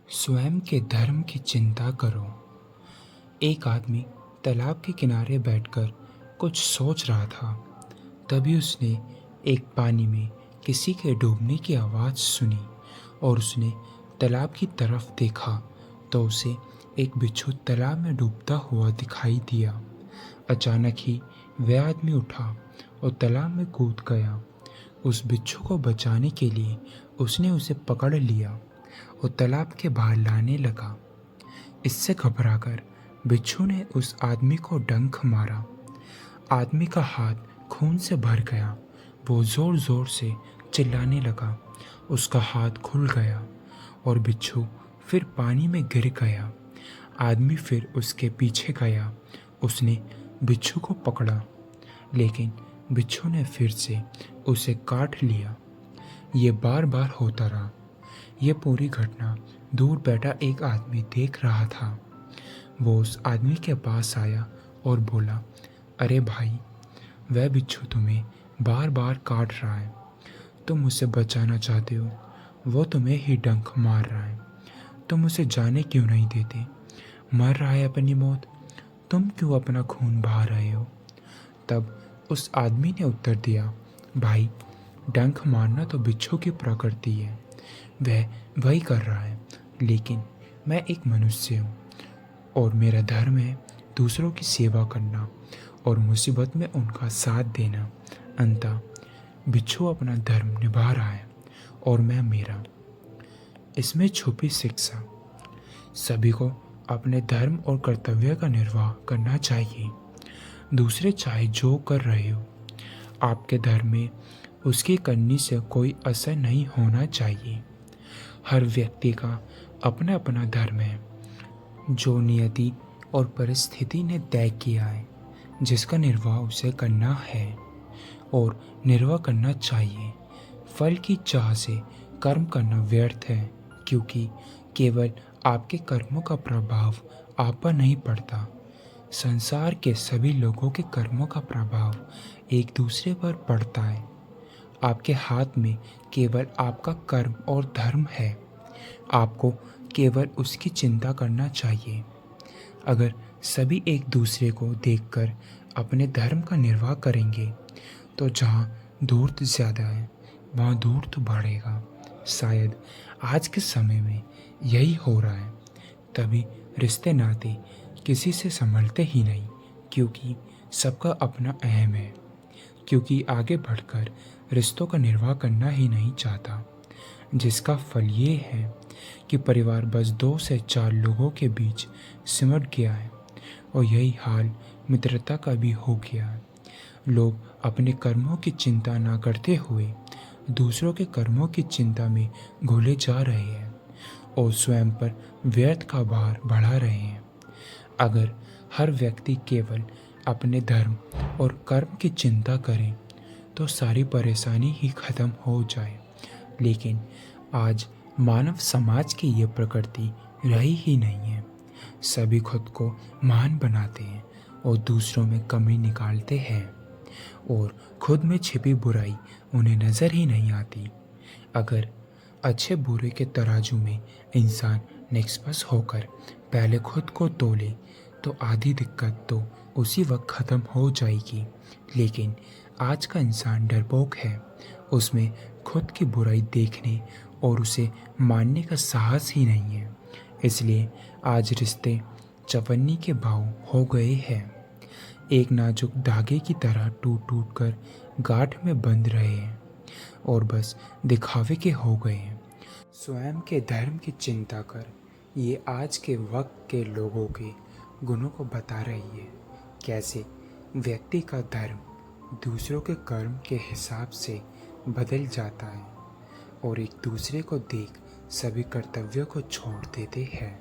स्वयं के धर्म की चिंता करो। एक आदमी तालाब के किनारे बैठकर कुछ सोच रहा था। तभी उसने एक पानी में किसी के डूबने की आवाज़ सुनी और उसने तालाब की तरफ देखा तो उसे एक बिच्छू तालाब में डूबता हुआ दिखाई दिया। अचानक ही वह आदमी उठा और तालाब में कूद गया। उस बिच्छू को बचाने के लिए उसने उसे पकड़ लिया और तालाब के बाहर लाने लगा। इससे घबराकर बिच्छू ने उस आदमी को डंक मारा। आदमी का हाथ खून से भर गया। वो जोर जोर से चिल्लाने लगा। उसका हाथ खुल गया और बिच्छू फिर पानी में गिर गया। आदमी फिर उसके पीछे गया। उसने बिच्छू को पकड़ा, लेकिन बिच्छू ने फिर से उसे काट लिया। ये बार बार होता रहा। यह पूरी घटना दूर बैठा एक आदमी देख रहा था। वो उस आदमी के पास आया और बोला, अरे भाई, वह बिच्छू तुम्हें बार बार काट रहा है। तुम उसे बचाना चाहते हो, वो तुम्हें ही डंक मार रहा है। तुम उसे जाने क्यों नहीं देते? मर रहा है अपनी मौत, तुम क्यों अपना खून बहा रहे हो? तब उस आदमी ने उत्तर दिया, भाई, डंक मारना तो बिच्छू की प्रकृति है, वह वही कर रहा है। लेकिन मैं एक मनुष्य हूँ और मेरा धर्म है दूसरों की सेवा करना और मुसीबत में उनका साथ देना। अंततः बिच्छू अपना धर्म निभा रहा है और मैं मेरा। इसमें छुपी शिक्षा। सभी को अपने धर्म और कर्तव्य का निर्वाह करना चाहिए। दूसरे चाहे जो कर रहे हो, आपके धर्म में उसकी करनी से कोई असर नहीं होना चाहिए। हर व्यक्ति का अपना अपना धर्म है, जो नियति और परिस्थिति ने तय किया है, जिसका निर्वाह उसे करना है और निर्वाह करना चाहिए। फल की चाह से कर्म करना व्यर्थ है, क्योंकि केवल आपके कर्मों का प्रभाव आप पर नहीं पड़ता। संसार के सभी लोगों के कर्मों का प्रभाव एक दूसरे पर पड़ता है। आपके हाथ में केवल आपका कर्म और धर्म है। आपको केवल उसकी चिंता करना चाहिए। अगर सभी एक दूसरे को देखकर अपने धर्म का निर्वाह करेंगे तो जहाँ धूर्त ज़्यादा है वहाँ धूर्त बढ़ेगा। शायद आज के समय में यही हो रहा है। तभी रिश्ते नाते किसी से संभलते ही नहीं, क्योंकि सबका अपना अहम है। क्योंकि आगे बढ़कर रिश्तों का निर्वाह करना ही नहीं चाहता, जिसका फल ये है कि परिवार बस 2 से 4 लोगों के बीच सिमट गया है और यही हाल मित्रता का भी हो गया है। लोग अपने कर्मों की चिंता ना करते हुए दूसरों के कर्मों की चिंता में घुले जा रहे हैं और स्वयं पर व्यर्थ का भार बढ़ा रहे हैं। अगर हर व्यक्ति केवल अपने धर्म और कर्म की चिंता करे तो सारी परेशानी ही खत्म हो जाए। लेकिन आज मानव समाज की ये प्रकृति रही ही नहीं है। सभी खुद को महान बनाते हैं और दूसरों में कमी निकालते हैं और खुद में छिपी बुराई उन्हें नज़र ही नहीं आती। अगर अच्छे बुरे के तराजू में इंसान निष्पक्ष होकर पहले खुद को तोले तो आधी दिक्कत तो उसी वक्त ख़त्म हो जाएगी। लेकिन आज का इंसान डरपोक है। उसमें खुद की बुराई देखने और उसे मानने का साहस ही नहीं है। इसलिए आज रिश्ते चवन्नी के भाव हो गए हैं। एक नाजुक धागे की तरह टूट टूट कर गांठ में बंध रहे हैं और बस दिखावे के हो गए हैं। स्वयं के धर्म की चिंता कर, ये आज के वक्त के लोगों के गुणों को बता रही है। कैसे व्यक्ति का धर्म दूसरों के कर्म के हिसाब से बदल जाता है और एक दूसरे को देख सभी कर्तव्यों को छोड़ देते हैं।